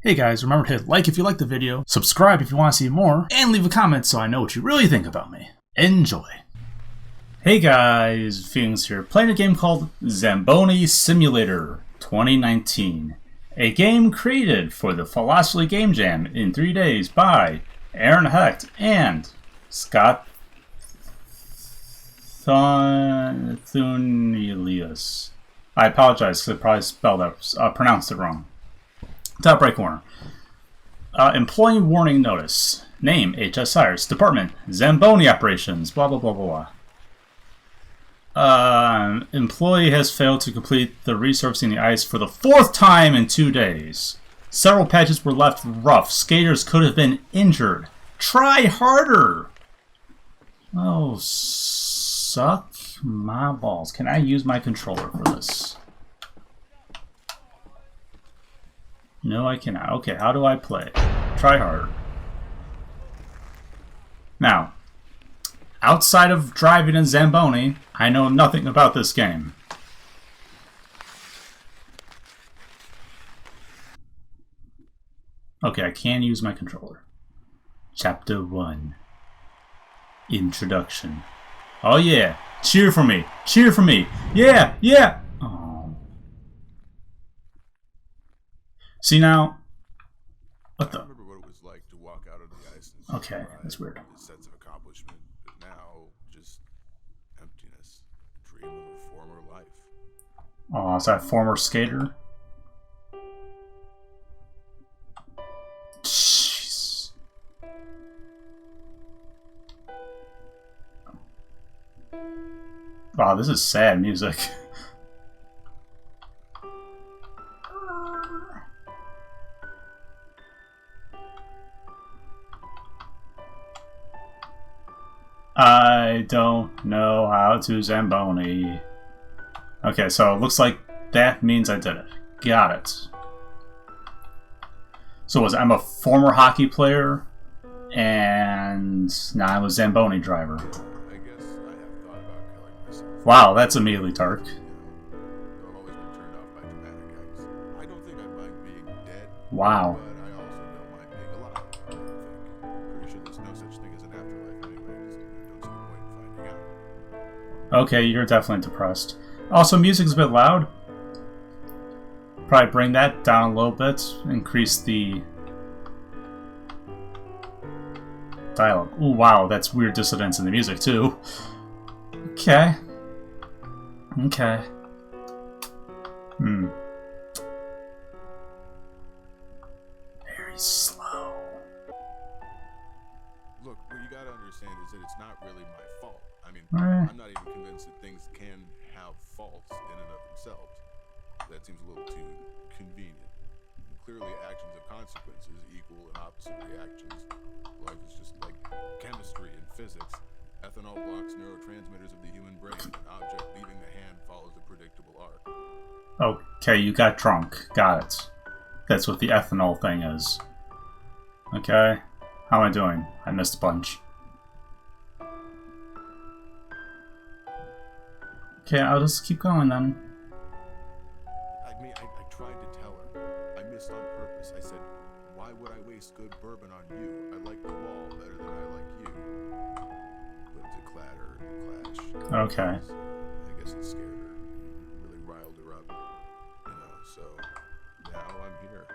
Hey guys, remember to hit like if you like the video, subscribe if you want to see more, and leave a comment so I know what you really think about me. Enjoy! Hey guys, Venixk here, playing a game called Zamboni Simulator 2019. A game created for the Philosophy Game Jam in 3 days by Aaron Hecht and Scott Thunelius. I apologize because I probably pronounced it wrong. Top right corner. Employee warning notice. Name, H.S. Cyrus. Department, Zamboni operations. Blah, blah, blah, blah, blah. Employee has failed to complete the resurfacing the ice for the 4th time in 2 days. Several patches were left rough. Skaters could have been injured. Try harder! Oh, suck my balls. Can I use my controller for this? No, I cannot. Okay, how do I play? Try harder. Now, outside of driving in Zamboni, I know nothing about this game. Okay, I can use my controller. Chapter 1. Introduction. Oh yeah! Cheer for me! Cheer for me! Yeah! Yeah! Oh. See now, what the? I remember what it was like to walk out of the ice. Okay, that's weird. A sense of accomplishment, but now just emptiness. Dream of a former life. Oh, is that former skater? Jeez. Wow, this is sad music. I don't know how to Zamboni. Okay, so it looks like that means I did it. Got it. So I'm a former hockey player, and now I'm a Zamboni driver. I guess I have thought about killing myself. Wow, that's immediately dark. I've always been turned off by dramatic acts. I don't think I mind being dead. Wow. But I also don't mind being alive. I think. Pretty sure there's no such thing as an afterlife anyway. I just don't see the point in finding out. Okay, you're definitely depressed. Also, music's a bit loud. Probably bring that down a little bit. Increase the dialogue. Ooh, wow, that's weird dissonance in the music, too. Okay. Okay. Very slow. Look, what you gotta understand is that it's not really my fault. I mean, Alright. I'm not even convinced that things can have faults in and of themselves. That seems a little too convenient. And clearly, actions have consequences, equal and opposite reactions. Life is just like chemistry and physics. Ethanol blocks neurotransmitters of the human brain. An object leaving the hand follows a predictable arc. Okay, you got drunk. Got it. That's what the ethanol thing is. Okay. How am I doing? I missed a bunch. Okay, I'll just keep going then. I mean, I tried to tell her. I missed on purpose. I said, why would I waste good bourbon on you? I like the wall better than I like you. But to clatter and clash. Okay. I guess it scared her. Really riled her up. You know, so now I'm here.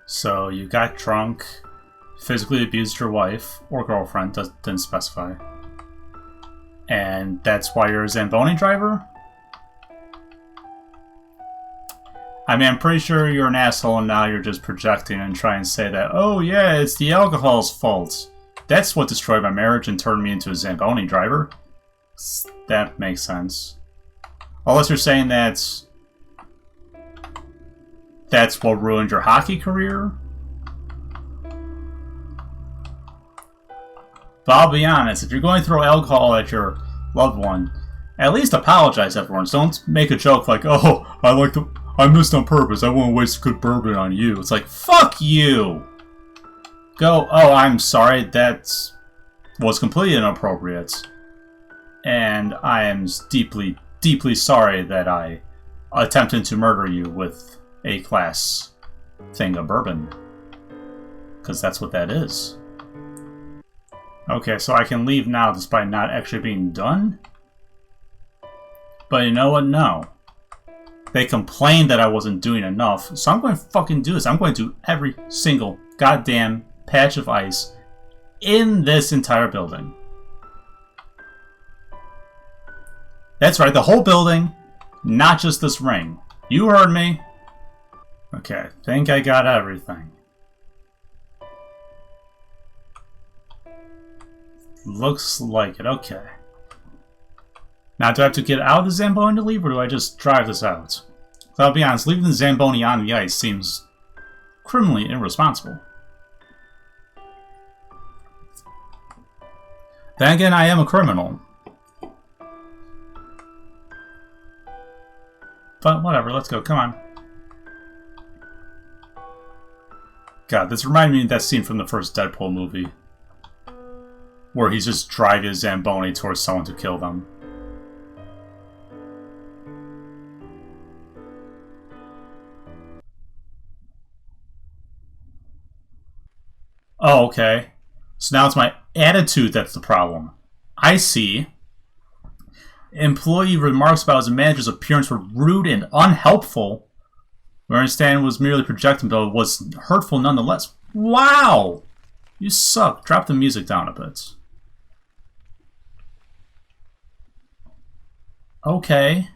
So you got drunk, physically abused your wife or girlfriend, didn't specify. And that's why you're a Zamboni driver? I mean, I'm pretty sure you're an asshole and now you're just projecting and trying to say that, oh yeah, it's the alcohol's fault. That's what destroyed my marriage and turned me into a Zamboni driver. That makes sense. Unless you're saying that's what ruined your hockey career? But I'll be honest, if you're going to throw alcohol at your loved one, at least apologize afterwards. Don't make a joke like, oh, I missed on purpose. I won't waste good bourbon on you. It's like, fuck you! Go, oh, I'm sorry, that was completely inappropriate. And I am deeply, deeply sorry that I attempted to murder you with A-class thing of bourbon. because that's what that is. Okay, so I can leave now despite not actually being done? But you know what? No. They complained that I wasn't doing enough, so I'm going to fucking do this. I'm going to do every single goddamn patch of ice in this entire building. That's right, the whole building, not just this ring. You heard me. Okay, think I got everything. Looks like it, okay. Now, do I have to get out of the Zamboni to leave, or do I just drive this out? So I'll be honest, leaving the Zamboni on the ice seems criminally irresponsible. Then again, I am a criminal. But whatever, let's go, come on. God, this reminded me of that scene from the first Deadpool movie. Where he's just driving his Zamboni towards someone to kill them. Oh, okay. So now it's my attitude that's the problem. I see. Employee remarks about his manager's appearance were rude and unhelpful. My understanding was merely projecting, but it was hurtful nonetheless. Wow! You suck. Drop the music down a bit. Okay.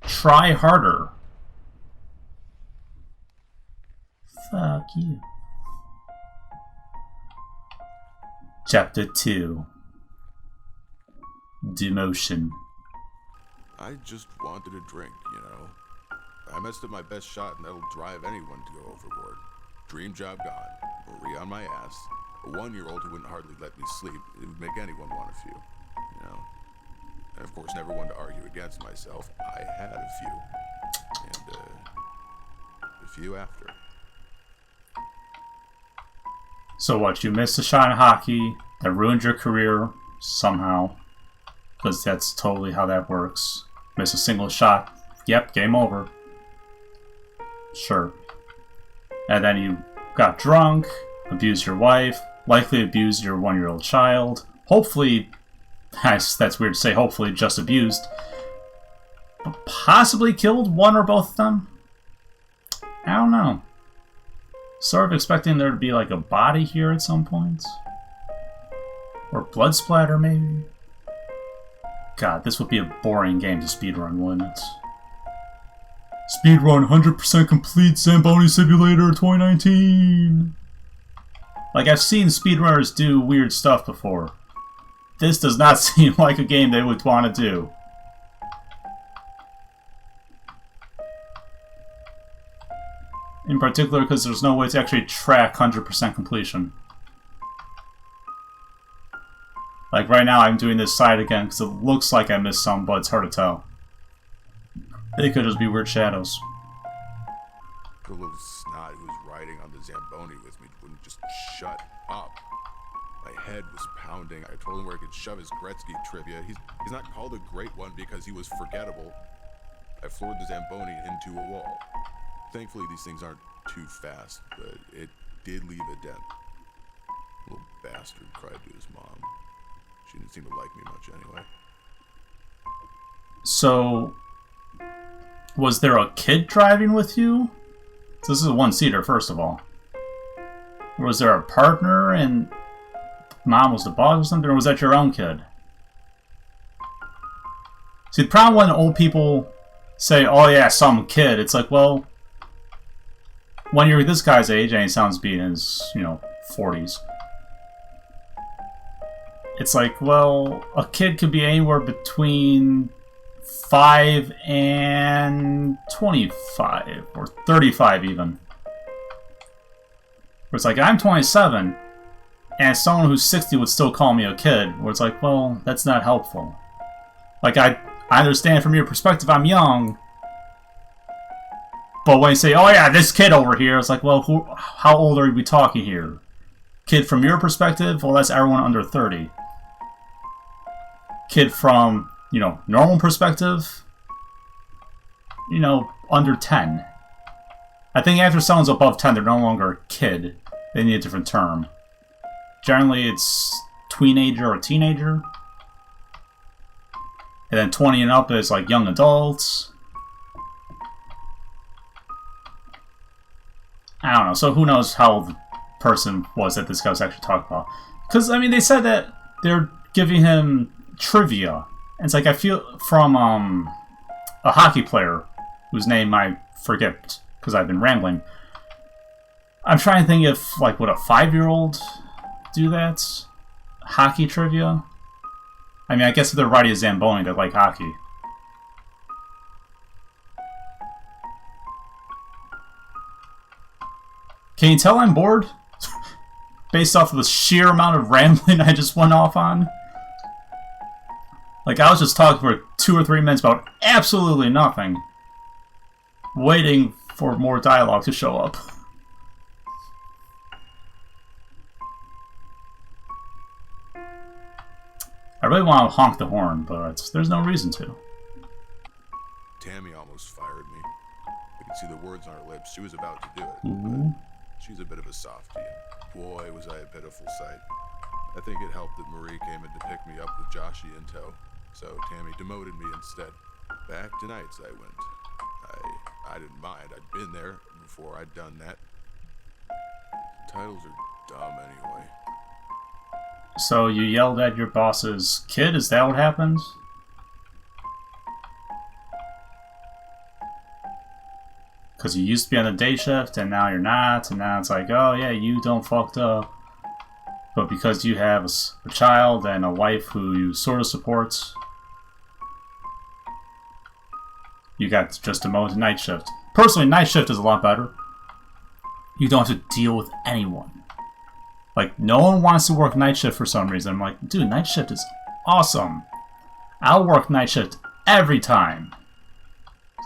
Try harder. Fuck you. Chapter 2. Demotion. I just wanted a drink, you know. I messed up my best shot, and that'll drive anyone to go overboard. Dream job gone. Marie on my ass. A 1-year-old who wouldn't hardly let me sleep. It would make anyone want a few, you know. And of course, never one to argue against myself. I had a few. And, a few after. So what, you missed a shot in hockey that ruined your career somehow. Because that's totally how that works. Miss a single shot. Yep, game over. Sure. And then you got drunk, abused your wife, likely abused your 1-year-old child. Hopefully, that's weird to say, hopefully just abused. Possibly killed one or both of them? I don't know. Sort of expecting there to be like a body here at some point. Or blood splatter, maybe? God, this would be a boring game to speedrun, wouldn't it? Speedrun 100% complete Zamboni Simulator 2019! Like, I've seen speedrunners do weird stuff before. This does not seem like a game they would want to do. In particular, because there's no way to actually track 100% completion. Like, right now I'm doing this side again because it looks like I missed some, but it's hard to tell. They could just be weird shadows. The little snot who was riding on the Zamboni with me wouldn't just shut up. My head was pounding. I told him where he could shove his Gretzky trivia. He's not called a great one because he was forgettable. I floored the Zamboni into a wall. Thankfully, these things aren't too fast, but it did leave a dent. Little bastard cried to his mom. She didn't seem to like me much anyway. So, was there a kid driving with you? So this is a one-seater, first of all. Or was there a partner and mom was the boss or something, or was that your own kid? See, the problem when old people say, oh yeah, some kid, it's like, well, when you're this guy's age, and he sounds being in his, 40s, it's like, well, a kid could be anywhere between 5 and 25, or 35 even. Where it's like, I'm 27, and someone who's 60 would still call me a kid, where it's like, well, that's not helpful. Like, I understand from your perspective I'm young, but when you say, oh yeah, this kid over here, it's like, well, how old are we talking here? Kid from your perspective? Well, that's everyone under 30. Kid from, normal perspective? Under 10. I think after someone's above 10, they're no longer a kid. They need a different term. Generally, it's tweenager or teenager. And then 20 and up is like young adults. I don't know. So who knows how old the person was that this guy was actually talking about. Because, I mean, they said that they're giving him trivia. And it's like, I feel from a hockey player whose name I forget because I've been rambling. I'm trying to think if, like, would a 5-year-old do that? Hockey trivia? I mean, I guess if they're writing a Zamboni, they like hockey. Can you tell I'm bored? Based off of the sheer amount of rambling I just went off on? Like, I was just talking for 2 or 3 minutes about absolutely nothing. Waiting for more dialogue to show up. I really want to honk the horn, but there's no reason to. Tammy almost fired me. I could see the words on her lips. She was about to do it. But she's a bit of a softie, and boy, was I a pitiful sight. I think it helped that Marie came in to pick me up with Joshy in tow, so Tammy demoted me instead. Back to nights I went. I didn't mind. I'd been there before I'd done that. Titles are dumb anyway. So you yelled at your boss's kid? Is that what happened? Because you used to be on the day shift and now you're not, and now it's like, oh yeah, you don't fucked up. But because you have a child and a wife who you sort of support, you got just demoted to night shift. Personally, night shift is a lot better. You don't have to deal with anyone. Like, no one wants to work night shift for some reason. I'm like, dude, night shift is awesome. I'll work night shift every time.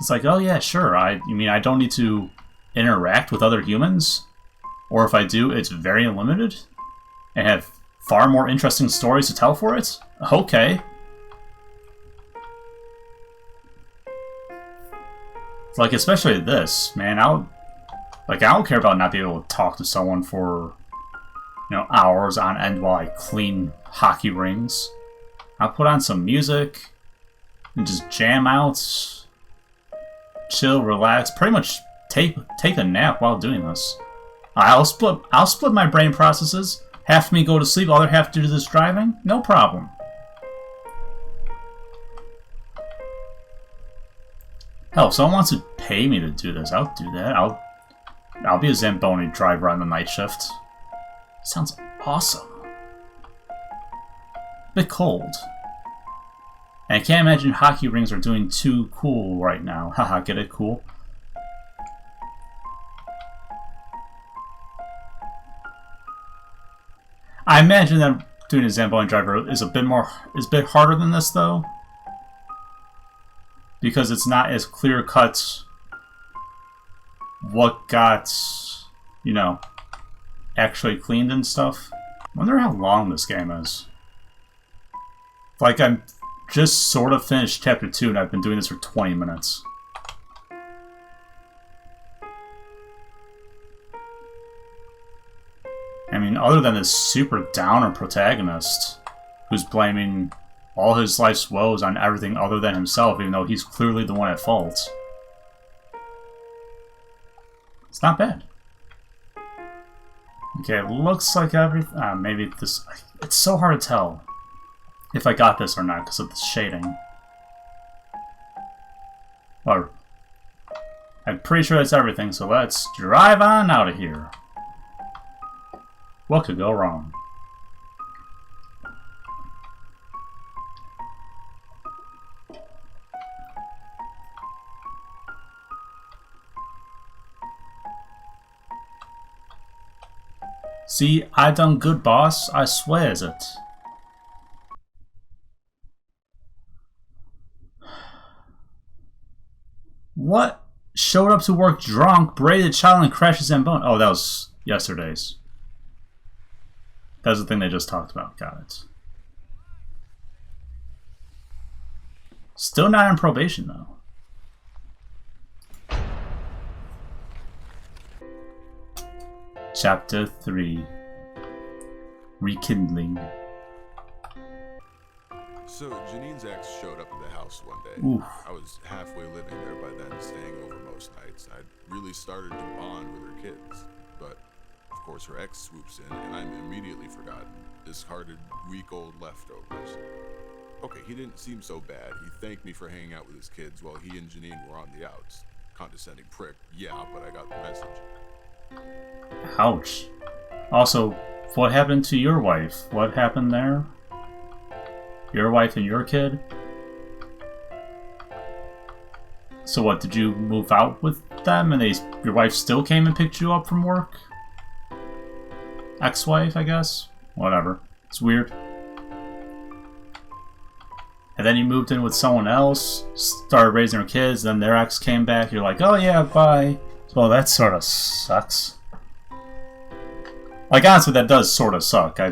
It's like, oh yeah, sure. You mean I don't need to interact with other humans? Or if I do, it's very limited? And have far more interesting stories to tell for it? Okay. Like, especially this, man, I don't care about not being able to talk to someone for, you know, hours on end while I clean hockey rings. I'll put on some music and just jam out, chill, relax, pretty much take a nap while doing this. I'll split my brain processes. Half me go to sleep, other half do this driving. No problem. Hell, if someone wants to pay me to do this, I'll do that. I'll be a Zamboni driver on the night shift. Sounds awesome. A bit cold. And I can't imagine hockey rings are doing too cool right now. Haha, get it? Cool. I imagine that doing a Zamboni driver is a bit harder than this though. Because it's not as clear cut what got, you know, actually cleaned and stuff. I wonder how long this game is. Like, I'm just sort of finished chapter 2 and I've been doing this for 20 minutes. I mean, other than this super downer protagonist who's blaming all his life's woes on everything other than himself, even though he's clearly the one at fault. It's not bad. Okay, it looks like everything... maybe this... It's so hard to tell if I got this or not because of the shading. Or... I'm pretty sure that's everything, so let's drive on out of here. What could go wrong? See, I done good, boss. I swears it. What? Showed up to work drunk, braided a child, and crashed a Zamboni. Oh, that was yesterday's. That's the thing they just talked about. Got it. Still not on probation, though. Chapter 3. Rekindling. So, Janine's ex showed up at the house one day. Oof. I was halfway living there by then, staying over most nights. I'd really started to bond with her kids. But, of course, her ex swoops in, and I'm immediately forgotten. Discarded week-old leftovers. Okay, he didn't seem so bad. He thanked me for hanging out with his kids while he and Janine were on the outs. Condescending prick, yeah, but I got the message. Ouch. Also, what happened to your wife? What happened there? Your wife and your kid? So what, did you move out with them and your wife still came and picked you up from work? Ex-wife, I guess? Whatever. It's weird. And then you moved in with someone else, started raising her kids, then their ex came back, you're like, oh yeah, bye. Well, that sort of sucks. Like, honestly, that does sort of suck. I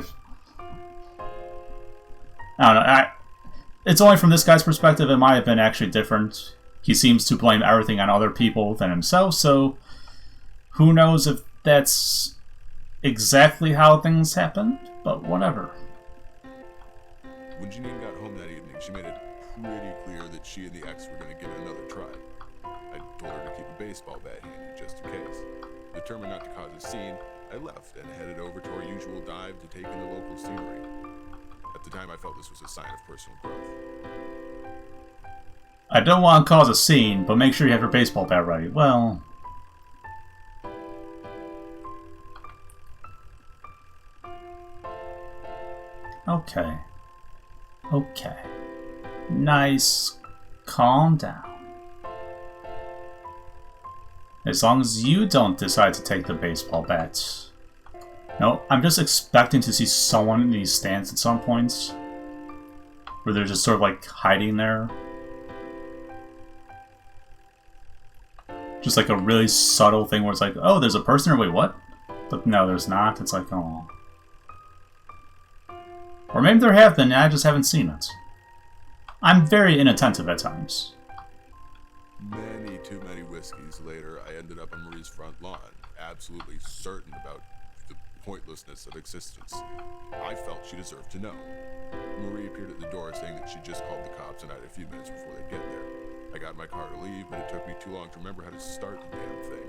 don't know. It's only from this guy's perspective. It might have been actually different. He seems to blame everything on other people than himself, so who knows if that's exactly how things happened, but whatever. When Janine got home that evening, she made it pretty clear that she and the ex were going to give it another try. I told her to keep a baseball bat handy just in case. Determined not to cause a scene, I left and headed over to our usual dive to take in the local scenery. At the time, I felt this was a sign of personal growth. I don't want to cause a scene, but make sure you have your baseball bat ready. Well... Okay. Okay. Nice. Calm down. As long as you don't decide to take the baseball bat. No, I'm just expecting to see someone in these stands at some points. Where they're just sort of like hiding there. Just like a really subtle thing where it's like, oh, there's a person, or wait, what? But no, there's not. It's like, oh. Or maybe there have been, and I just haven't seen it. I'm very inattentive at times. Many too many whiskeys later, I ended up on Marie's front lawn, absolutely certain about the pointlessness of existence. I felt she deserved to know. Marie appeared at the door saying that she just called the cops and I had a few minutes before they'd get there. I got in my car to leave, but it took me too long to remember how to start the damn thing.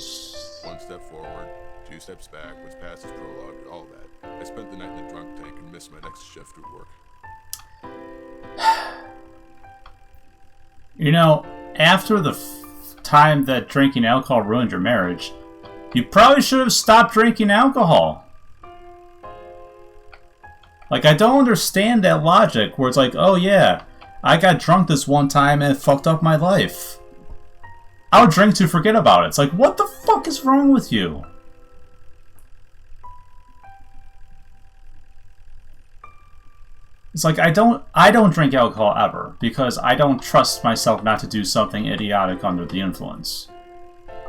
One step forward, 2 steps back, what's past is prologue, all that. I spent the night in the drunk tank and missed my next shift at work. You know, after the time that drinking alcohol ruined your marriage, you probably should have stopped drinking alcohol. Like, I don't understand that logic where it's like, oh yeah, I got drunk this one time and it fucked up my life. I'll drink to forget about it. It's like, what the fuck is wrong with you? It's like, I don't drink alcohol ever, because I don't trust myself not to do something idiotic under the influence.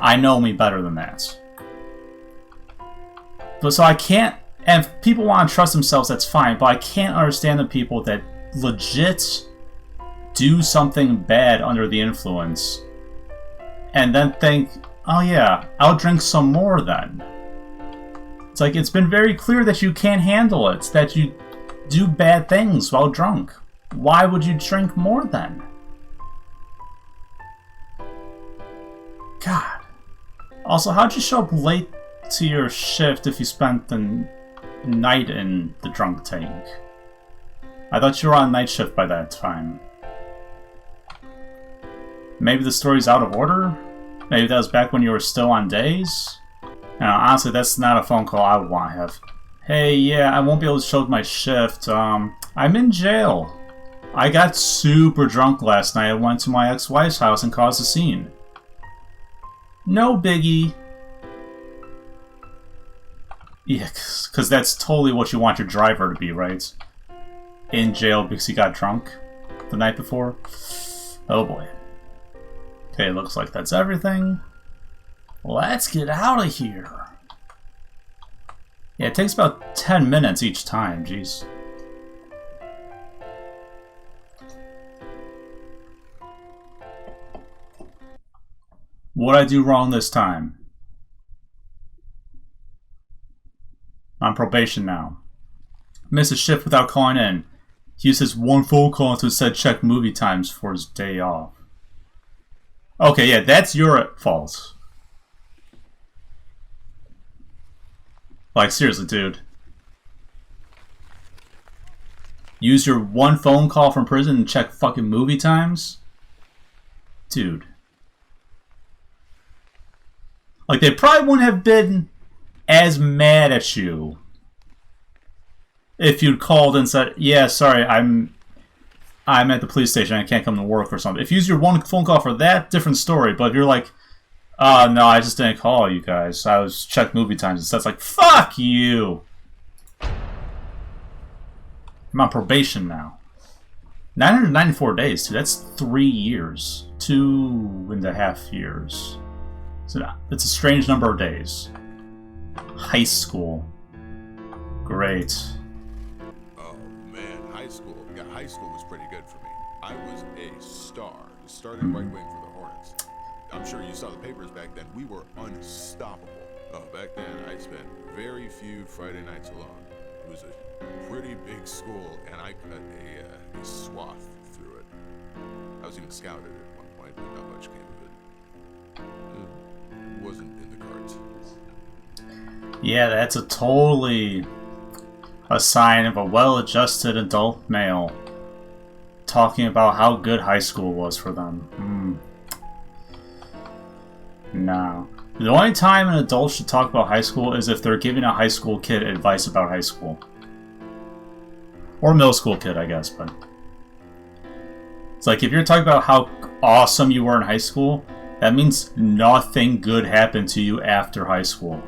I know me better than that. But so I can't, and if people want to trust themselves, that's fine, but I can't understand the people that legit do something bad under the influence, and then think, oh yeah, I'll drink some more then. It's like, it's been very clear that you can't handle it, that you do bad things while drunk. Why would you drink more then? God. Also, how'd you show up late to your shift if you spent the night in the drunk tank? I thought you were on night shift by that time. Maybe the story's out of order? Maybe that was back when you were still on days? Honestly, that's not a phone call I would want to have. Hey, yeah, I won't be able to show my shift. I'm in jail. I got super drunk last night. I went to my ex-wife's house and caused a scene. No biggie. Yeah, because that's totally what you want your driver to be, right? In jail because he got drunk the night before. Oh boy. Okay, looks like that's everything. Let's get out of here. Yeah, it takes about 10 minutes each time, jeez. What'd I do wrong this time? On probation now. Missed a shift without calling in. He used his one phone call to said check movie times for his day off. Okay, yeah, that's your fault. Like, seriously, dude. Use your one phone call from prison and check fucking movie times? Dude. Like, they probably wouldn't have been as mad at you if you'd called and said, yeah, sorry, I'm at the police station, I can't come to work or something. If you use your one phone call for that, different story. But if you're like, no, I just didn't call you guys. I was check movie times and stuff. It's like, fuck you! I'm on probation now. 994 days, too. That's 3 years. 2.5 years. So it's a strange number of days. High school. Great. Oh man, high school. Yeah, high school was pretty good for me. I was a star. Starting right wing for the Hornets. I'm sure you saw the papers back then. We were unstoppable. Oh, back then I spent very few Friday nights alone. It was a pretty big school, and I cut a swath through it. I was even scouted at one point, but not much came of it. It wasn't in the cards. Yeah, that's a totally a sign of a well-adjusted adult male talking about how good high school was for them. No. The only time an adult should talk about high school is if they're giving a high school kid advice about high school. Or middle school kid, I guess, but... It's like, if you're talking about how awesome you were in high school, that means nothing good happened to you after high school.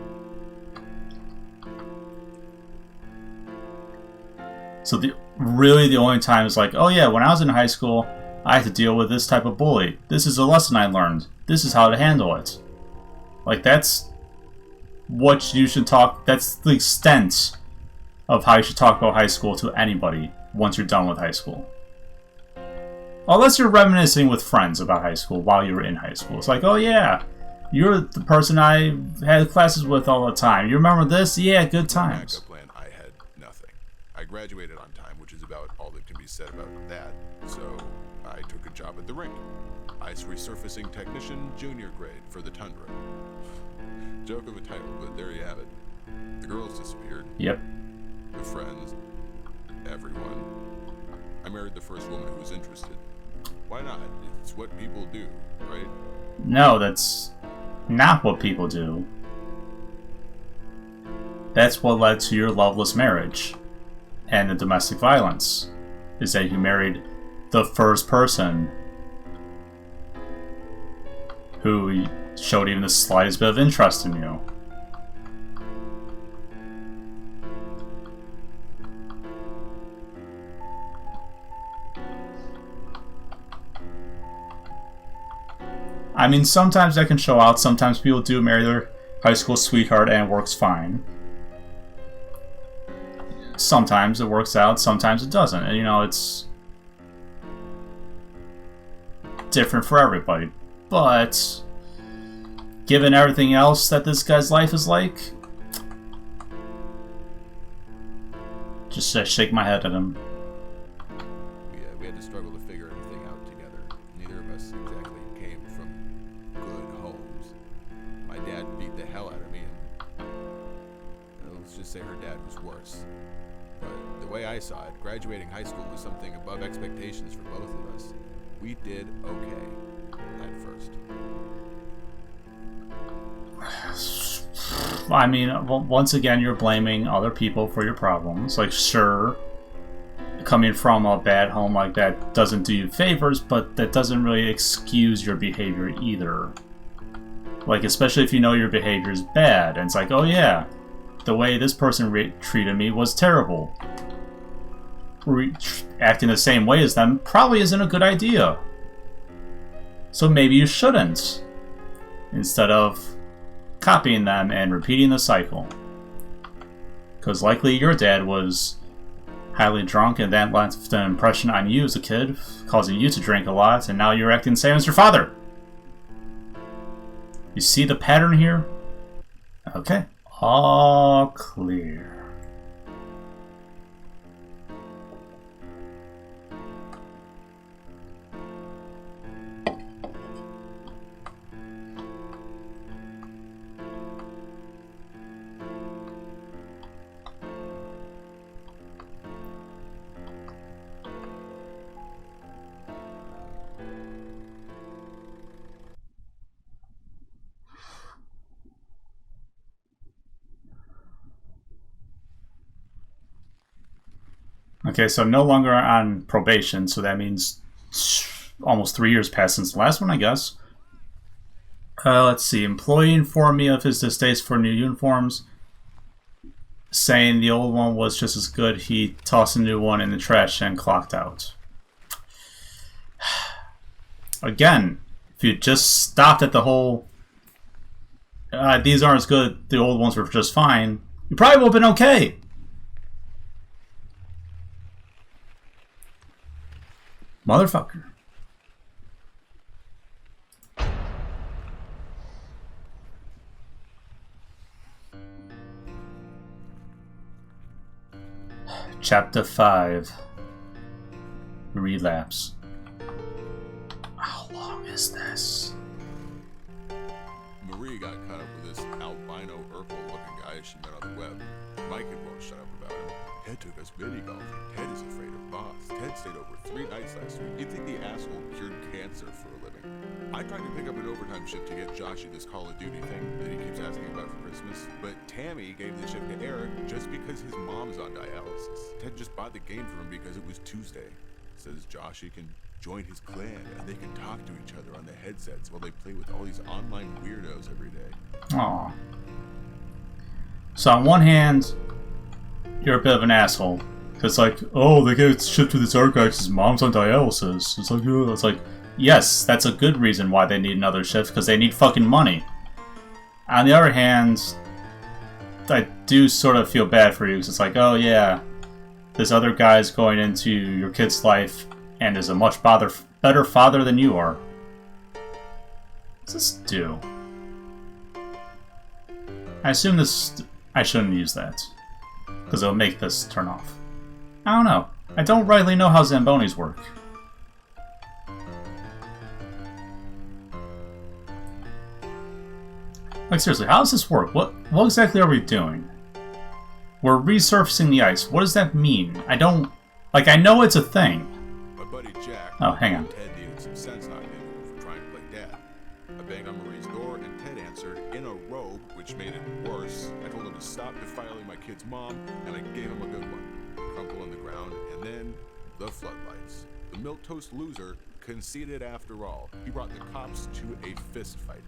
So really the only time is like, oh yeah, when I was in high school, I had to deal with this type of bully. This is a lesson I learned. This is how to handle it. Like, that's what you should talk... That's the extent of how you should talk about high school to anybody once you're done with high school. Unless you're reminiscing with friends about high school while you were in high school. It's like, oh yeah, you're the person I had classes with all the time. You remember this? Yeah, good times. Backup plan, I had nothing. I graduated on time, which is about all that can be said about that. So I took a job at the rink. Ice resurfacing technician, junior grade for the Tundra. Joke of a title, but there you have it. The girls disappeared. Yep. The friends. Everyone. I married the first woman who was interested. Why not? It's what people do, right? No, that's not what people do. That's what led to your loveless marriage and the domestic violence. Is that you married the first person who showed even the slightest bit of interest in you. I mean, sometimes that can show out. Sometimes people do marry their high school sweetheart and it works fine. Sometimes it works out, sometimes it doesn't. And, you know, it's different for everybody. But given everything else that this guy's life is like, just shake my head at him. We had to struggle to figure everything out together. Neither of us exactly came from good homes. My dad beat the hell out of me, and let's just say her dad was worse. But the way I saw it, graduating high school was something above expectations for both of us. We did okay at first. I mean, once again, you're blaming other people for your problems. Like, sure, coming from a bad home like that doesn't do you favors, but that doesn't really excuse your behavior either. Like, especially if you know your behavior is bad, and it's like, oh yeah, the way this person treated me was terrible. Acting the same way as them probably isn't a good idea. So maybe you shouldn't, instead of copying them and repeating the cycle. Because likely your dad was highly drunk and that left an impression on you as a kid, causing you to drink a lot, and now you're acting the same as your father. You see the pattern here? Okay. All clear. Okay, so no longer on probation, so that means almost 3 years passed since the last one, I guess. Let's see. Employee informed me of his distaste for new uniforms, saying the old one was just as good. He tossed a new one in the trash and clocked out. Again, if you just stopped at the whole, these aren't as good, the old ones were just fine, you probably would have been okay. Motherfucker. Chapter 5. Relapse. How long is this? Marie got caught up with this albino Urkel-looking guy she met on the web. Mike had won't shut up about him. Ted took us mini golfing. Ted is afraid of boss. Ted stayed over 3 nights last week. You'd think the asshole cured cancer for a living. I tried to pick up an overtime shift to get Joshy this Call of Duty thing that he keeps asking about for Christmas, but Tammy gave the shift to Eric just because his mom's on dialysis. Ted just bought the game for him because it was Tuesday. Says Joshy can join his clan and they can talk to each other on the headsets while they play with all these online weirdos every day. Aw. So on one hand, you're a bit of an asshole. It's like, oh, they get shipped to this archive because mom's on dialysis. It's like, oh, it's like, yes, that's a good reason why they need another shift, because they need fucking money. On the other hand, I do sort of feel bad for you, because it's like, oh yeah, this other guy's going into your kid's life and is a much better father than you are. What's this do? I assume this... I shouldn't use that, because it'll make this turn off. I don't know. I don't rightly know how Zambonis work. Like, seriously, how does this work? What exactly are we doing? We're resurfacing the ice. What does that mean? I don't... Like, I know it's a thing. My buddy Jack... Oh, hang on. Ted needed some sense knocked into him for trying to play dad. I banged on Marie's door, and Ted answered in a robe, which made it worse. I told him to stop defiling my kid's mom, and I gave him a good one. Crumple on the ground, and then the floodlights. The milquetoast loser conceded after all. He brought the cops to a fist fight.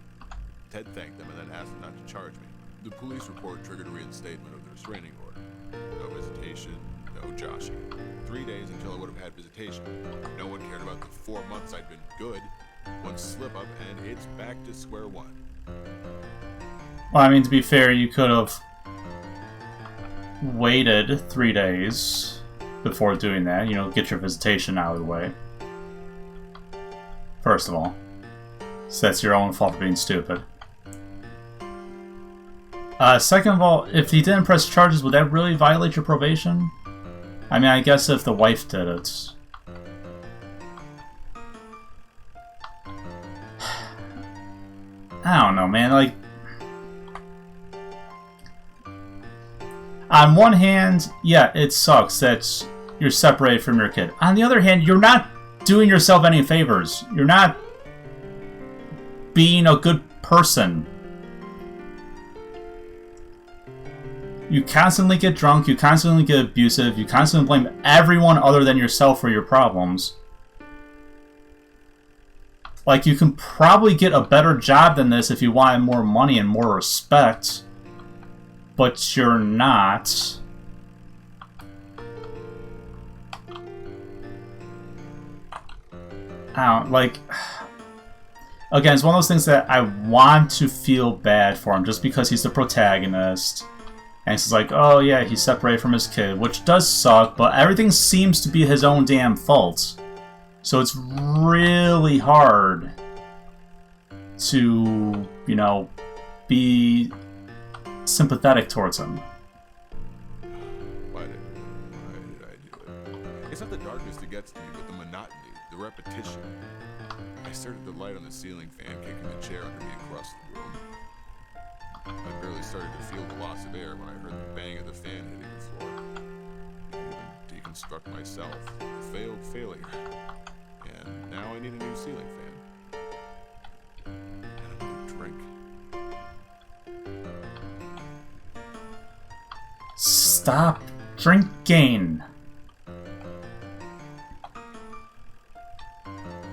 Ted thanked them and then asked them not to charge me. The police report triggered a reinstatement of the restraining order. No visitation, no joshing. 3 days until I would have had visitation. No one cared about the 4 months I'd been good. One slip up and it's back to square one. Well, I mean, to be fair, you could have waited 3 days before doing that. You know, get your visitation out of the way. First of all. So that's your own fault for being stupid. Second of all, if he didn't press charges, would that really violate your probation? I mean, I guess if the wife did it. I don't know, man. Like, on one hand, yeah, it sucks that you're separated from your kid. On the other hand, you're not doing yourself any favors. You're not being a good person. You constantly get drunk, you constantly get abusive, you constantly blame everyone other than yourself for your problems. Like, you can probably get a better job than this if you wanted more money and more respect. But you're not. I don't, like... Again, it's one of those things that I want to feel bad for him just because he's the protagonist. And it's like, oh yeah, he's separated from his kid, which does suck, but everything seems to be his own damn fault. So it's really hard to, you know, be sympathetic towards him. Why did I do it? It's not the darkness that gets to me, but the monotony, the repetition. I stared at the light on the ceiling fan, kicking the chair under me across the room. I barely started to feel the loss of air when I heard the bang of the fan hitting the floor. I even deconstruct myself. A failed failure. And now I need a new ceiling fan. And another drink. Stop drinking.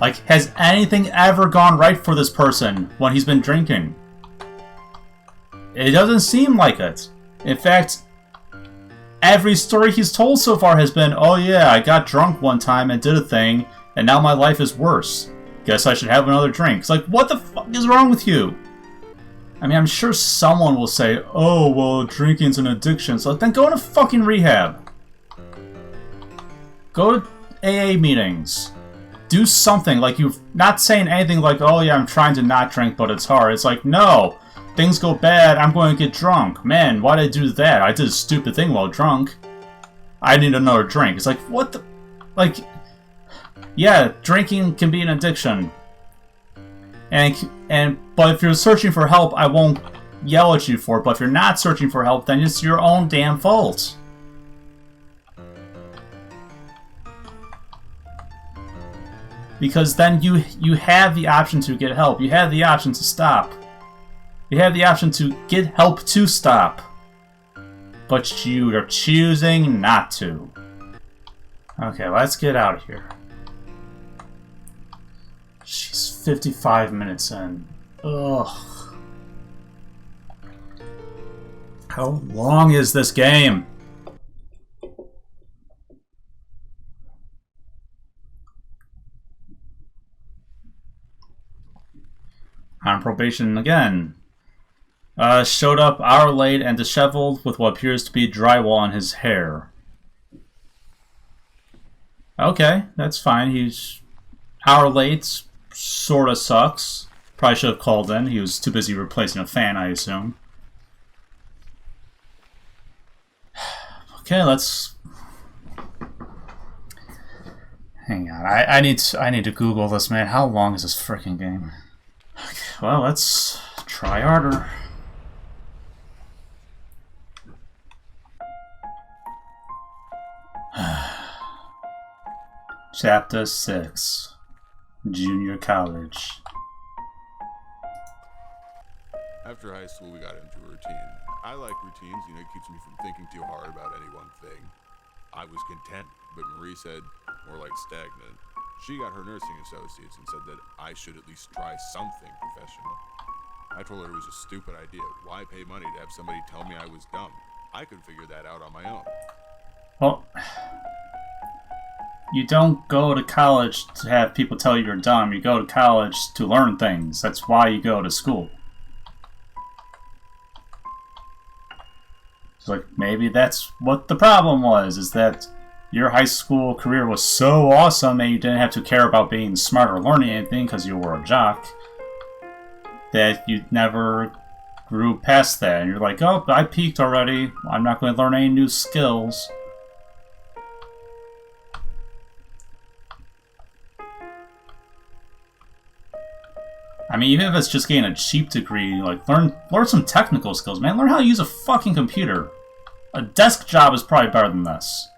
Like, has anything ever gone right for this person when he's been drinking? It doesn't seem like it. In fact, every story he's told so far has been, oh yeah, I got drunk one time and did a thing, and now my life is worse. Guess I should have another drink. It's like, what the fuck is wrong with you? I mean, I'm sure someone will say, oh, well, drinking's an addiction. So then go to fucking rehab. Go to AA meetings. Do something. Like, you're not saying anything like, oh yeah, I'm trying to not drink, but it's hard. It's like, no. Things go bad, I'm going to get drunk. Man, why did I do that? I did a stupid thing while drunk. I need another drink. It's like, what the... Like, yeah, drinking can be an addiction. But if you're searching for help, I won't yell at you for it. But if you're not searching for help, then it's your own damn fault. Because then you have the option to get help. You have the option to stop. You have the option to get help to stop. But you are choosing not to. Okay, let's get out of here. She's 55 minutes in. Ugh. How long is this game? On probation again. Showed up hour late and disheveled with what appears to be drywall in his hair. Okay, that's fine. He's hour late. Sorta sucks. Probably should have called in. He was too busy replacing a fan, I assume. Okay, let's... Hang on. I need to Google this, man. How long is this freaking game? Okay, well, let's try harder. Chapter 6. Junior College. After high school, we got into a routine. I like routines, you know, it keeps me from thinking too hard about any one thing. I was content, but Marie said more like stagnant. She got her nursing associates and said that I should at least try something professional. I told her it was a stupid idea. Why pay money to have somebody tell me I was dumb? I could figure that out on my own. Well, you don't go to college to have people tell you you're dumb. You go to college to learn things. That's why you go to school. It's like, maybe that's what the problem was, is that your high school career was so awesome that you didn't have to care about being smart or learning anything because you were a jock, that you never grew past that. And you're like, oh, I peaked already. I'm not going to learn any new skills. I mean, even if it's just getting a cheap degree, like, learn some technical skills, man. Learn how to use a fucking computer. A desk job is probably better than this.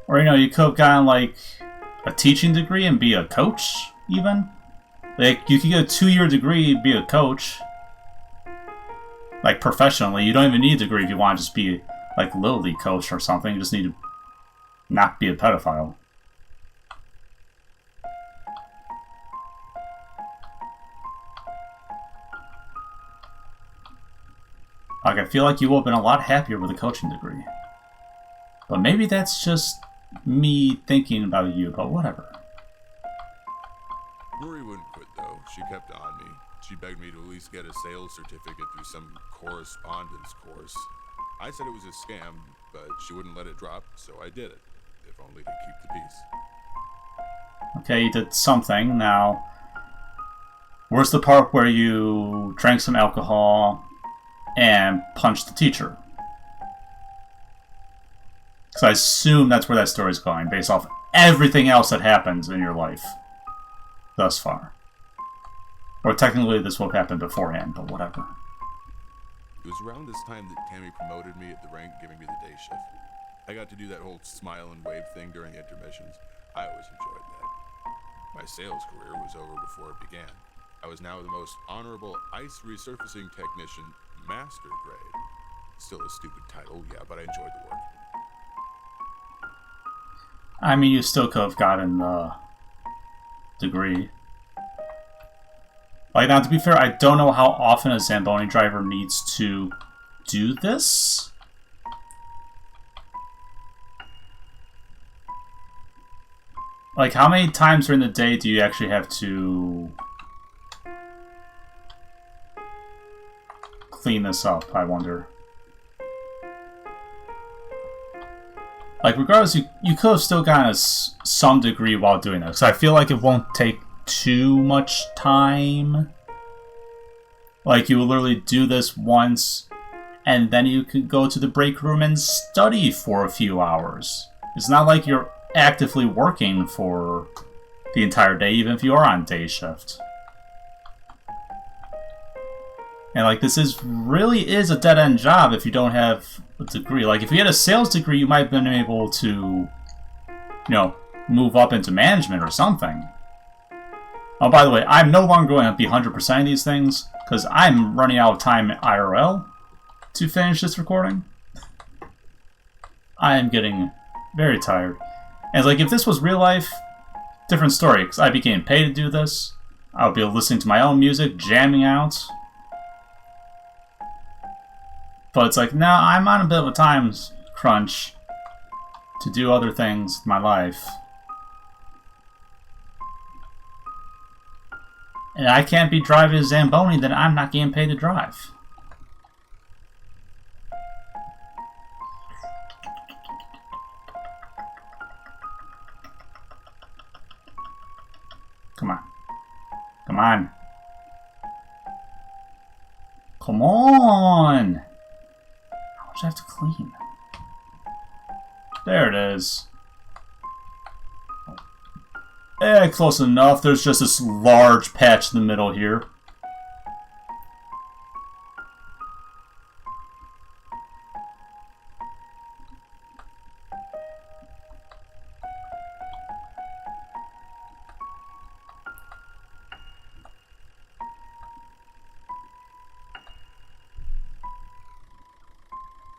Or, you know, you could have gotten, like, a teaching degree and be a coach, even. Like, you could get a 2-year degree and be a coach. Like, professionally. You don't even need a degree if you want to just be, like, Little League coach or something. You just need to not be a pedophile. Like, I feel like you would have been a lot happier with a coaching degree. But maybe that's just me thinking about you, but whatever. Marie wouldn't quit, though. She kept on me. She begged me to at least get a sales certificate through some correspondence course. I said it was a scam, but she wouldn't let it drop, so I did it. If only to keep the peace. Okay, you did something. Now, where's the part where you drank some alcohol and punched the teacher? Because I assume that's where that story's going, based off everything else that happens in your life thus far. Or technically this will happen beforehand, but whatever. It was around this time that Tammy promoted me at the rank, giving me the day shift. I got to do that whole smile and wave thing during the intermissions. I always enjoyed that. My sales career was over before it began. I was now the most honorable ice resurfacing technician, master grade. Still a stupid title, yeah, but I enjoyed the work. I mean, you still could have gotten the degree. Like, now, to be fair, I don't know how often a Zamboni driver needs to do this. Like, how many times during the day do you actually have to clean this up, I wonder? Like, regardless, you could have still gotten some degree while doing this. I feel like it won't take too much time. Like, you will literally do this once, and then you could go to the break room and study for a few hours. It's not like you're actively working for the entire day, even if you are on day shift. And like, this really is a dead-end job if you don't have a degree. Like, if you had a sales degree, you might have been able to, you know, move up into management or something. Oh, by the way, I'm no longer going to be 100% of these things, because I'm running out of time IRL to finish this recording. I am getting very tired. And like, if this was real life, different story, because I'd be getting paid to do this. I would be listening to my own music, jamming out. But it's like, no, I'm on a bit of a time crunch to do other things with my life. And I can't be driving a Zamboni, then I'm not getting paid to drive. Come on. Come on. Come on! How much do I have to clean? There it is. Eh, close enough. There's just this large patch in the middle here.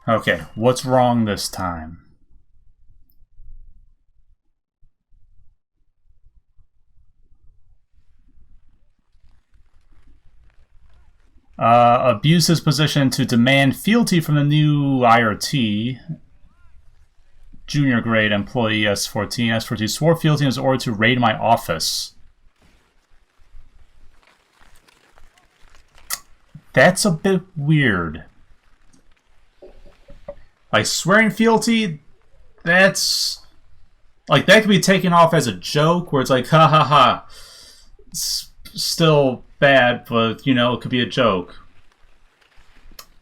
Okay, what's wrong this time? Abuse his position to demand fealty from the new IRT. Junior grade employee S14. S14 swore fealty in his order to raid my office. That's a bit weird. Like, swearing fealty, that's... like, that could be taken off as a joke, where it's like, ha ha ha. It's still bad, but, you know, it could be a joke.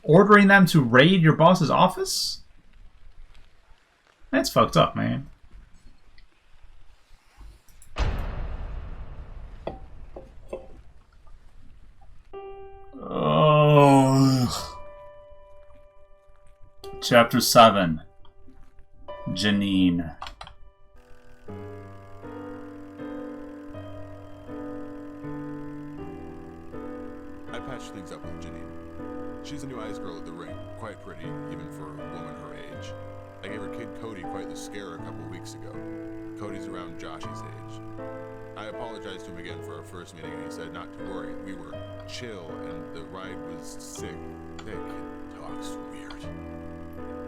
Ordering them to raid your boss's office? That's fucked up, man. Oh... Chapter 7. Janine. I patched things up with Janine. She's a new ice girl at the ring, quite pretty, even for a woman her age. I gave her kid Cody quite the scare a couple weeks ago. Cody's around Josh's age. I apologized to him again for our first meeting, and he said not to worry. We were chill, and the ride was sick. That kid talks weird.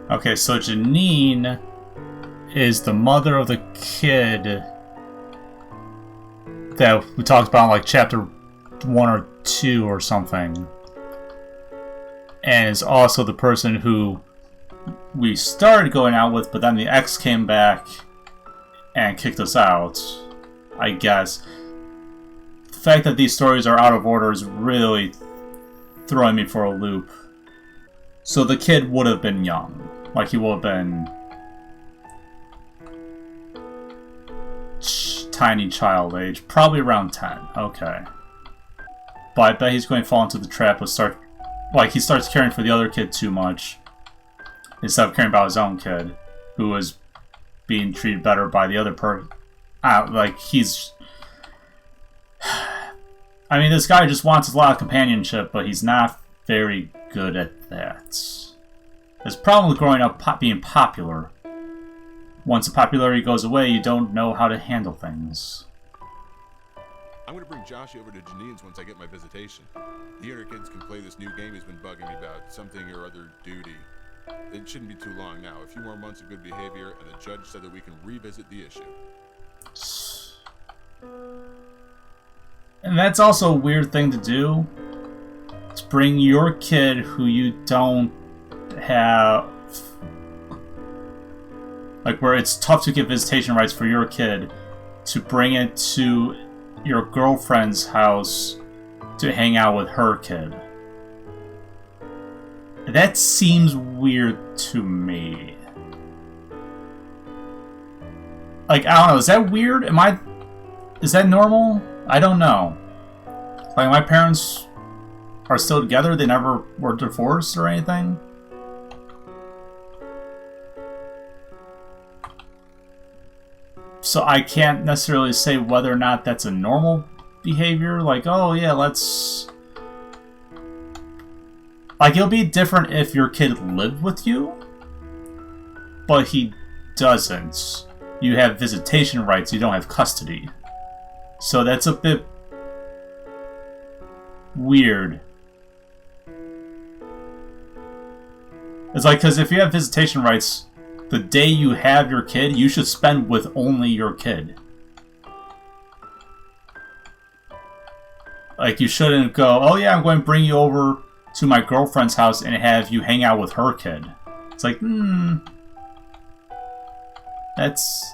Okay, so Janine is the mother of the kid that we talked about in like chapter 1 or 2 or something. And is also the person who we started going out with, but then the ex came back and kicked us out, I guess. The fact that these stories are out of order is really throwing me for a loop. So the kid would have been young. Like, he would have been tiny child age. Probably around 10. Okay. But I bet he's going to fall into the trap of he starts caring for the other kid too much instead of caring about his own kid, who was being treated better by the other person. Like, he's... I mean, this guy just wants a lot of companionship, but he's not very good at that. His problem with growing up being popular once the popularity goes away, you don't know how to handle things. I'm going to bring Josh over to Janine's once I get my visitation. The other kids can play this new game he's been bugging me about, something or other duty. It shouldn't be too long now. A few more months of good behavior, and the judge said that we can revisit the issue. And that's also a weird thing to do. To bring your kid who you don't have... Like, where it's tough to get visitation rights for your kid, to bring it to your girlfriend's house to hang out with her kid. That seems weird to me. Like, I don't know, is that weird? Is that normal? I don't know. Like, my parents are still together, they never were divorced or anything. So I can't necessarily say whether or not that's a normal behavior. Like, oh yeah, let's... Like, it'll be different if your kid lived with you, but he doesn't. You have visitation rights, you don't have custody. So that's a bit weird. It's like, because if you have visitation rights, the day you have your kid, you should spend with only your kid. Like, you shouldn't go, oh yeah, I'm going to bring you over to my girlfriend's house and have you hang out with her kid. It's like, that's...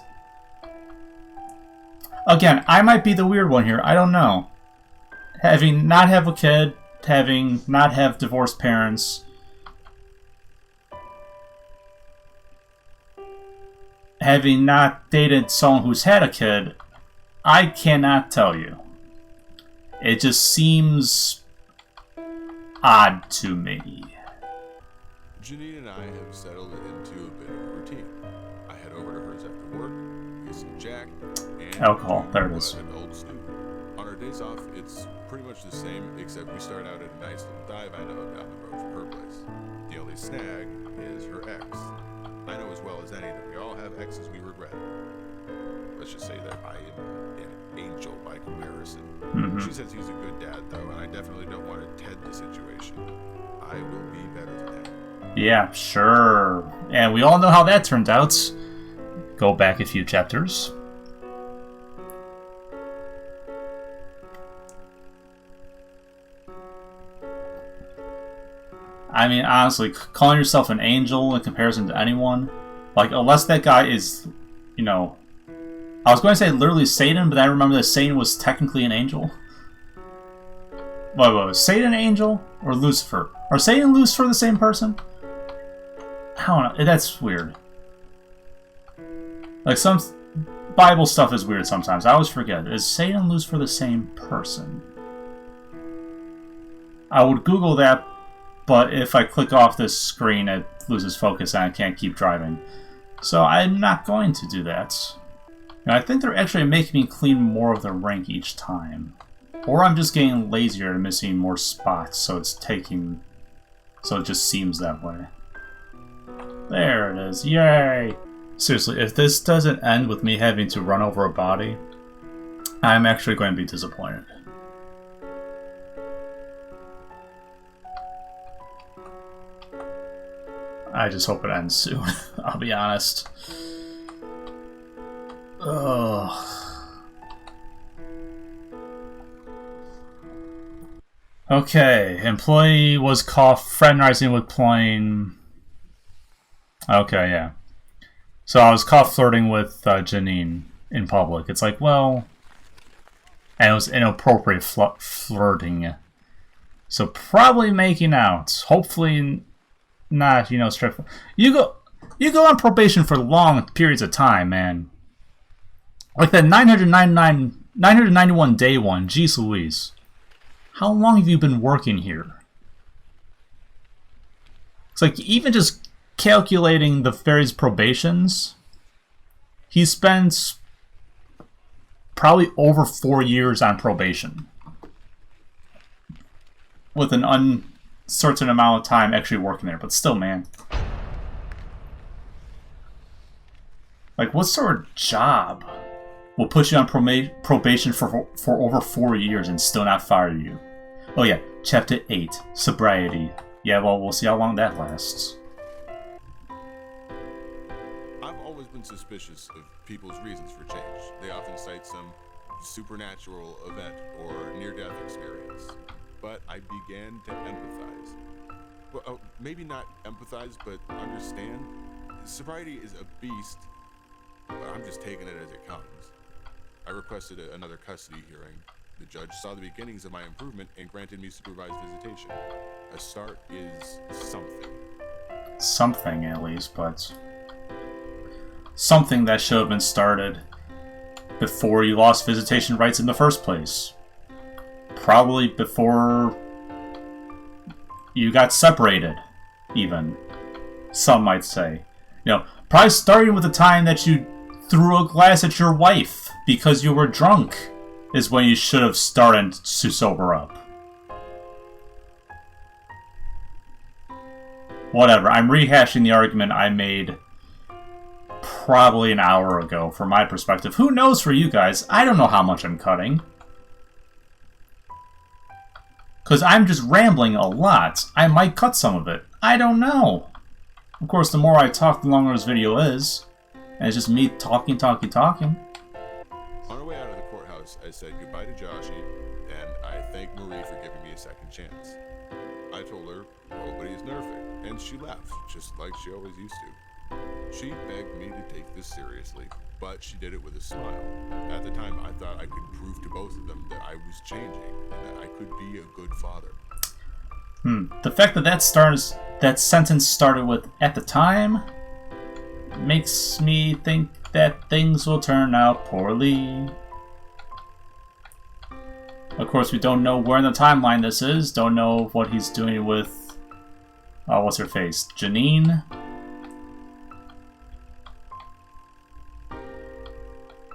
Again, I might be the weird one here, I don't know. Having not have a kid, having not have divorced parents... Having not dated someone who's had a kid, I cannot tell you. It just seems odd to me. Janine and I have settled into a bit of a routine. I head over to hers after work, get some Jack, and alcohol. There it is. An old stew. On our days off, it's pretty much the same, except we start out at a nice little dive I know down the road from her place. The only snag is her ex. I know as well as any that we all have exes we regret. Let's just say that I am an angel by comparison. She says he's a good dad, though, and I definitely don't want to Ted the situation. I will be better than that. Yeah, sure. And we all know how that turned out. Go back a few chapters. I mean, honestly, calling yourself an angel in comparison to anyone, like, unless that guy is, you know, I was going to say literally Satan, but I remember that Satan was technically an angel. Wait, was Satan an angel? Or Lucifer? Are Satan and Lucifer the same person? I don't know, that's weird. Like, some Bible stuff is weird sometimes, I always forget. Is Satan and Lucifer the same person? I would Google that, but if I click off this screen, it loses focus and I can't keep driving. So I'm not going to do that. And I think they're actually making me clean more of the rank each time. Or I'm just getting lazier and missing more spots, so it's taking... So it just seems that way. There it is, yay! Seriously, if this doesn't end with me having to run over a body, I'm actually going to be disappointed. I just hope it ends soon, I'll be honest. Ugh. Okay, employee was caught fraternizing with plane. Okay, yeah. So I was caught flirting with Janine in public. It's like, well... And it was inappropriate flirting. So probably making out. Hopefully... Not, you know, straightforward. You go on probation for long periods of time, man. Like that 991 day one, jeez Louise. How long have you been working here? It's like, even just calculating the various probations, he spends probably over 4 years on probation. With an uncertain amount of time actually working there, but still, man. Like, what sort of job will put you on probation for over 4 years and still not fire you? Oh yeah, Chapter 8, Sobriety. Yeah, well, we'll see how long that lasts. I've always been suspicious of people's reasons for change. They often cite some supernatural event or near-death experience. But I began to empathize. Well, maybe not empathize, but understand. Sobriety is a beast, but I'm just taking it as it comes. I requested another custody hearing. The judge saw the beginnings of my improvement and granted me supervised visitation. A start is something. Something, at least, but... something that should have been started before you lost visitation rights in the first place. Probably before you got separated, even. Some might say. You know, probably starting with the time that you threw a glass at your wife because you were drunk is when you should have started to sober up. Whatever, I'm rehashing the argument I made probably an hour ago from my perspective. Who knows for you guys? I don't know how much I'm cutting. Because I'm just rambling a lot. I might cut some of it. I don't know. Of course, the more I talk, the longer this video is. And it's just me talking. On our way out of the courthouse, I said goodbye to Joshi, and I thanked Marie for giving me a second chance. I told her nobody is nerfing, and she laughed, just like she always used to. She begged me to take this seriously, but she did it with a smile. At the time, I thought I could prove to both of them that I was changing, and that I could be a good father. The fact that that sentence started with "at the time" makes me think that things will turn out poorly. Of course, we don't know where in the timeline this is. Don't know what he's doing with... what's her face? Janine?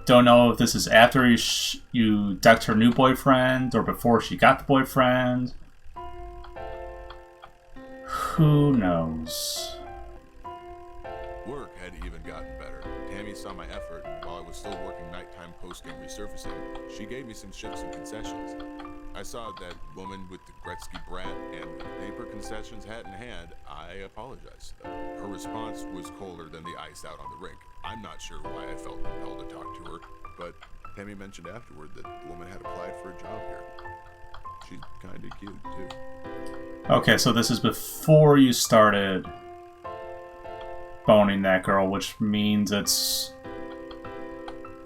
Don't know if this is after you decked her new boyfriend or before she got the boyfriend. Who knows? Work had even gotten better. Tammy saw my effort, and while I was still working nighttime post-game resurfacing, she gave me some shifts and concessions. I saw that woman with the Gretzky brat and the paper concessions hat in hand. I apologized. Her response was colder than the ice out on the rink. I'm not sure why I felt compelled to talk to her, but Tammy mentioned afterward that the woman had applied for a job here. She's kinda cute, too. Okay, so this is before you started boning that girl, which means it's...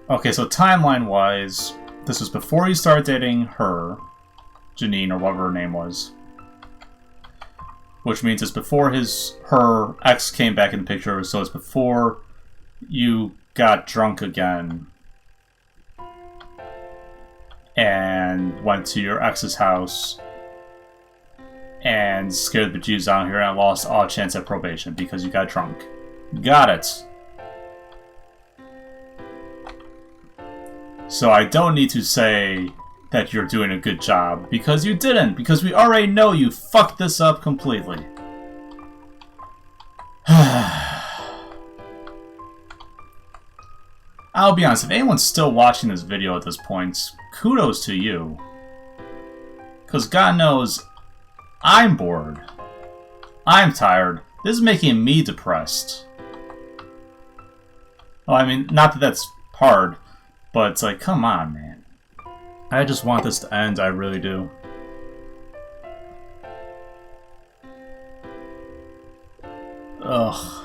okay, so timeline-wise, this was before you started dating her, Janine, or whatever her name was. Which means it's before her ex came back in the picture, so it's before you got drunk again and went to your ex's house and scared the Jews out here and lost all chance at probation because you got drunk. Got it. So I don't need to say that you're doing a good job, because you didn't, because we already know you fucked this up completely. I'll be honest, if anyone's still watching this video at this point, kudos to you. Because God knows, I'm bored. I'm tired. This is making me depressed. Well, I mean, not that that's hard, but it's like, come on, man. I just want this to end, I really do. Ugh.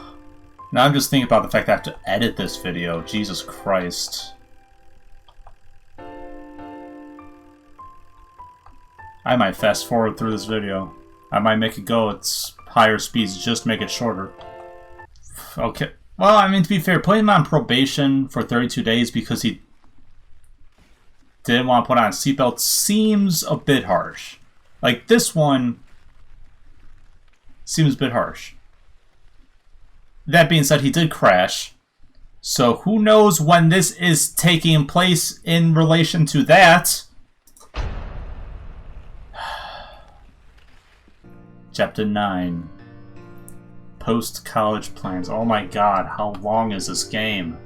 Now I'm just thinking about the fact that I have to edit this video. Jesus Christ. I might fast forward through this video. I might make it go at higher speeds just to make it shorter. Okay. Well, I mean, to be fair, putting him on probation for 32 days because he didn't want to put on a seatbelt seems a bit harsh. Like, this one seems a bit harsh. That being said, he did crash. So who knows when this is taking place in relation to that. Chapter 9. Post-college plans. Oh my god, how long is this game?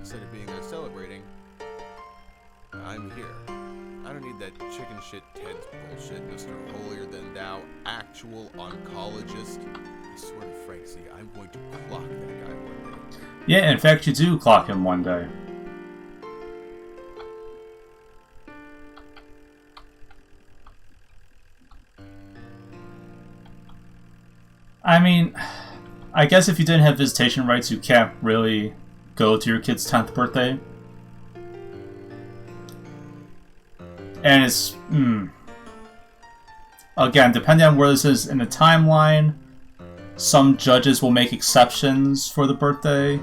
instead of being there celebrating, I'm here. I don't need that chicken shit Ted's bullshit, Mr. Holier-than-thou, actual oncologist. I swear to Frank, see, I'm going to clock that guy one day. Yeah, in fact, you do clock him one day. I mean, I guess if you didn't have visitation rights, you can't really go to your kid's 10th birthday. And it's, again, depending on where this is in the timeline, some judges will make exceptions for the birthday.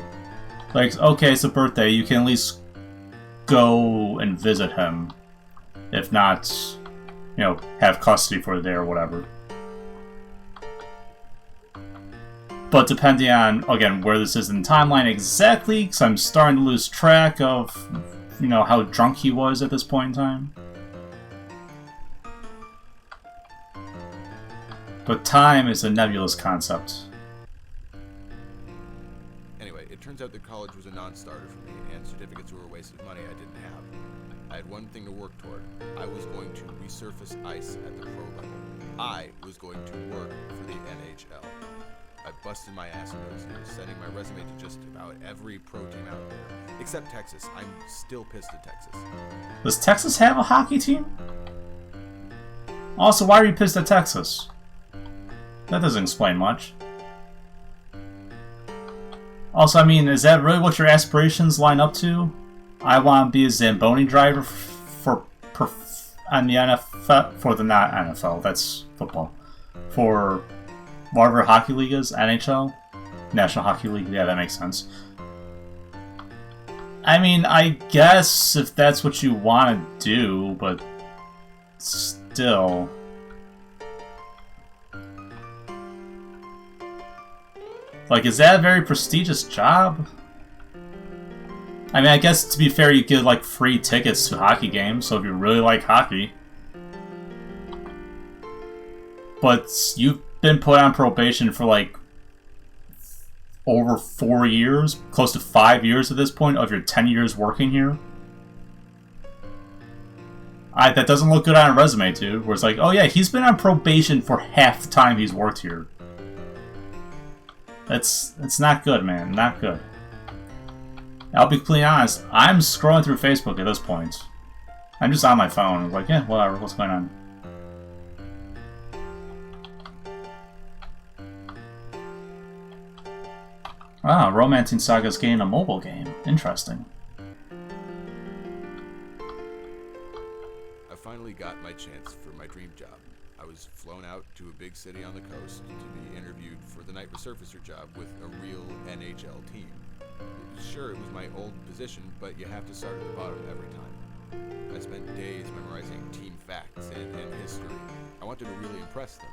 Like, okay, it's a birthday, you can at least go and visit him. If not, you know, have custody for the day or whatever. But depending on, again, where this is in the timeline exactly, because I'm starting to lose track of, you know, how drunk he was at this point in time. But time is a nebulous concept. Anyway, it turns out that college was a non-starter for me, and certificates were a waste of money I didn't have. I had one thing to work toward. I was going to resurface ice at the pro level. I was going to work for the NHL. I busted my ass in those years, sending my resume to just about every pro team out there. Except Texas. I'm still pissed at Texas. Does Texas have a hockey team? Also, why are you pissed at Texas? That doesn't explain much. Also, I mean, is that really what your aspirations line up to? I want to be a Zamboni driver on the NFL, for the not NFL, that's football. For whatever hockey league is, NHL? National Hockey League, yeah, that makes sense. I mean, I guess if that's what you want to do, but still. Like, is that a very prestigious job? I mean, I guess to be fair, you get, like, free tickets to hockey games, so if you really like hockey. But you've been put on probation for, like, over 4 years, close to 5 years at this point, of your 10 years working here. That doesn't look good on a resume, too, where it's like, oh yeah, he's been on probation for half the time he's worked here. It's not good, man. Not good. I'll be completely honest. I'm scrolling through Facebook at this point. I'm just on my phone. I'm like, yeah, whatever. What's going on? Ah, Romancing Saga's getting a mobile game. Interesting. I finally got my chance for my dream job. I was flown out to a big city on the coast to be interviewed for the night resurfacer job with a real NHL team. Sure, it was my old position, but you have to start at the bottom every time. I spent days memorizing team facts and history. I wanted to really impress them.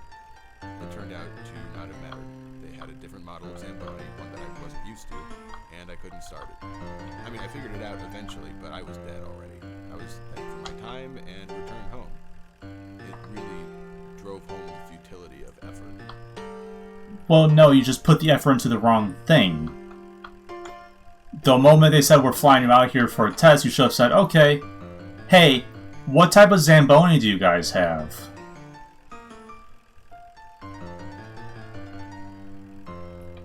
It turned out to not have mattered. They had a different model of Zamboni, one that I wasn't used to, and I couldn't start it. I mean, I figured it out eventually, but I was dead already. I was thanked for my time and returned home. It really drove home the futility of effort. Well, no, you just put the effort into the wrong thing. The moment they said we're flying you out here for a test, you should have said, okay, hey, what type of Zamboni do you guys have?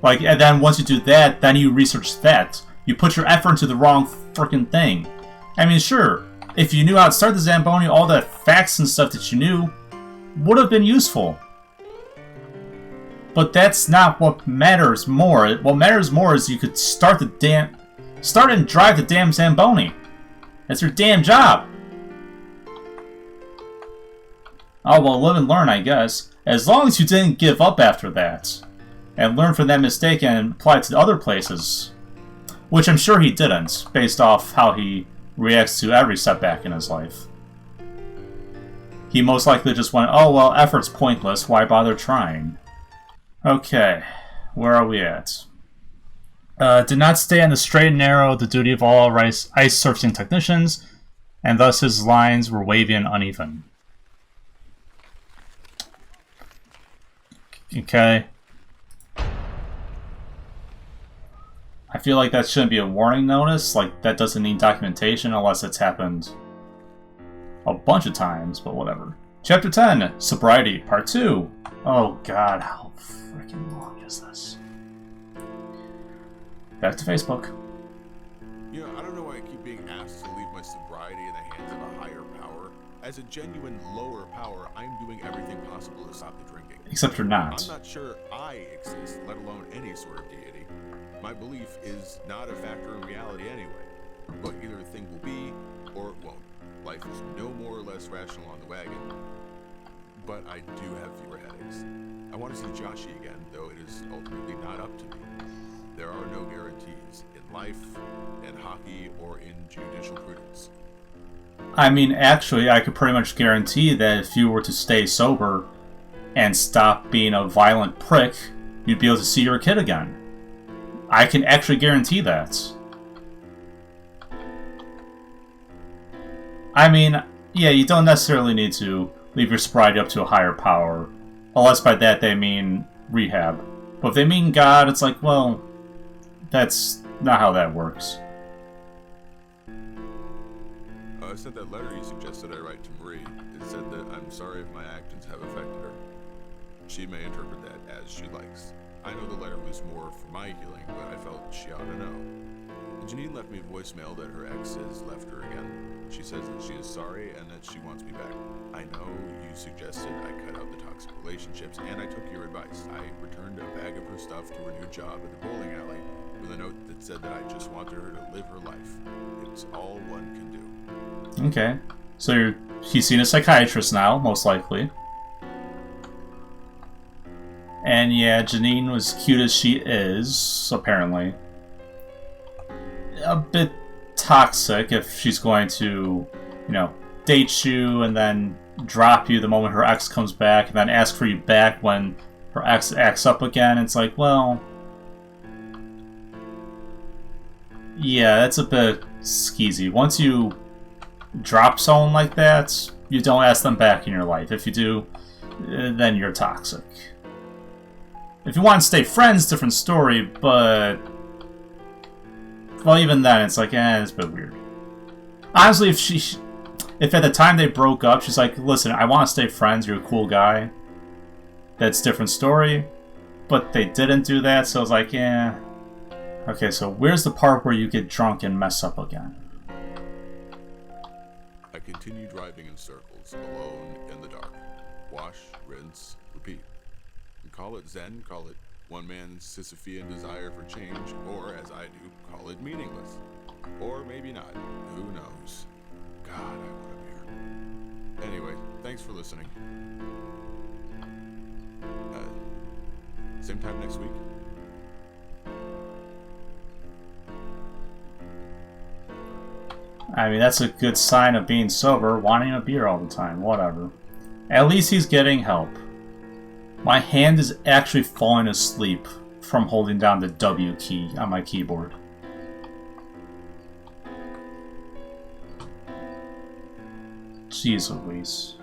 Like, and then once you do that, then you research that. You put your effort into the wrong freaking thing. I mean, sure, if you knew how to start the Zamboni, all the facts and stuff that you knew would have been useful. But that's not what matters more. What matters more is you could start and drive the damn Zamboni. That's your damn job. Oh, well, live and learn, I guess. As long as you didn't give up after that. And learn from that mistake and apply it to other places. Which I'm sure he didn't, based off how he reacts to every setback in his life. He most likely just went, oh, well, effort's pointless, why bother trying? Okay, where are we at? Did not stay on the straight and narrow, the duty of all ice surfacing technicians, and thus his lines were wavy and uneven. Okay. I feel like that shouldn't be a warning notice. Like, that doesn't need documentation unless it's happened a bunch of times, but whatever. Chapter 10, Sobriety, Part 2. Oh god, how freaking long is this? Back to Facebook. You know, I don't know why I keep being asked to leave my sobriety in the hands of a higher power. As a genuine lower power, I'm doing everything possible to stop the drinking. Except you're not. I'm not sure I exist, let alone any sort of deity. My belief is not a factor in reality anyway. But either a thing will be, or it won't. Life is no more or less rational on the wagon. But I do have fewer headaches. I want to see Joshi again, though it is ultimately not up to me. There are no guarantees in life, in hockey, or in judicial prudence. I mean, actually, I could pretty much guarantee that if you were to stay sober and stop being a violent prick, you'd be able to see your kid again. I can actually guarantee that. I mean, yeah, you don't necessarily need to leave your sobriety up to a higher power, unless by that they mean rehab. But if they mean God, it's like, well, that's not how that works. I sent that letter you suggested I write to Marie. It said that I'm sorry if my actions have affected her. She may interpret that as she likes. I know the letter was more for my healing, but I felt she ought to know. Janine left me a voicemail that her ex has left her again. She says that she is sorry and that she wants me back. I know you suggested I cut out the toxic relationships, and I took your advice. I returned a bag of her stuff to her new job at the bowling alley with a note that said that I just wanted her to live her life. It's all one can do. Okay. So he's seen a psychiatrist now, most likely. And yeah, Janine was cute as she is, apparently. A bit toxic if she's going to, you know, date you and then drop you the moment her ex comes back and then ask for you back when her ex acts up again. It's like, well, yeah, that's a bit skeezy. Once you drop someone like that, you don't ask them back in your life. If you do, then you're toxic. If you want to stay friends, different story, but well, even then, it's like, it's a bit weird. Honestly, if at the time they broke up, she's like, listen, I want to stay friends, you're a cool guy, that's a different story. But they didn't do that, so I was like, yeah. Okay, so where's the part where you get drunk and mess up again? I continue driving in circles, alone in the dark. Wash, rinse, repeat. You call it Zen, call it one man's Sisyphean desire for change, or, as I do, call it meaningless. Or maybe not. Who knows? God, I want a beer. Anyway, thanks for listening. Same time next week? I mean, that's a good sign of being sober, wanting a beer all the time, whatever. At least he's getting help. My hand is actually falling asleep from holding down the W key on my keyboard. Jeez Louise.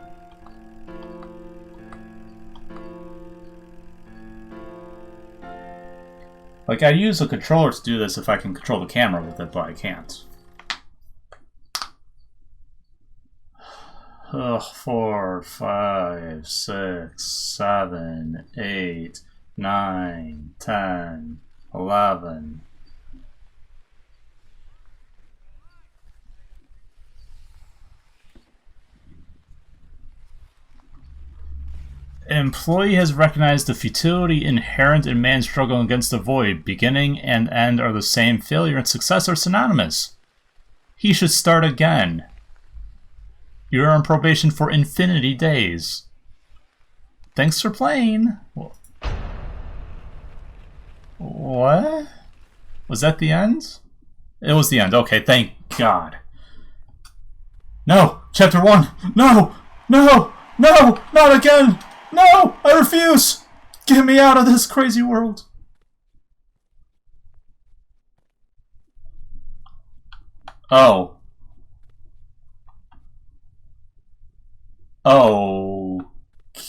Like, I use a controller to do this if I can control the camera with it, but I can't. Ugh, 4, 5, 6, 7, 8, 9, 10, 11. Employee has recognized the futility inherent in man's struggle against the void. Beginning and end are the same. Failure and success are synonymous. He should start again. You're on probation for infinity days. Thanks for playing. What? Was that the end? It was the end. Okay, thank God. No! Chapter 1! No! No! No! Not again! No! I refuse! Get me out of this crazy world! Oh. Okay.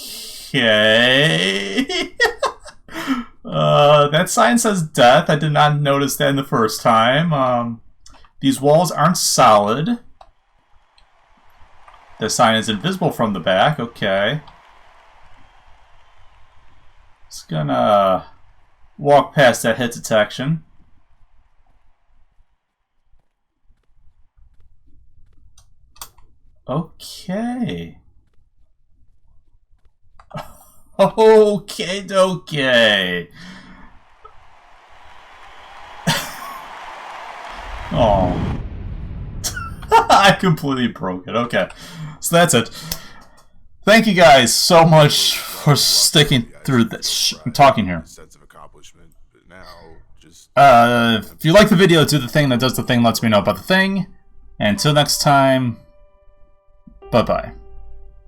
That sign says death. I did not notice that in the first time. These walls aren't solid. The sign is invisible from the back. Okay. Just gonna walk past that hit detection. Okay. Okay. Oh. I completely broke it. Okay. So that's it. Thank you guys so much for sticking through this. I'm talking here. If you like the video, do the thing that does the thing, lets me know about the thing. And until next time, bye-bye.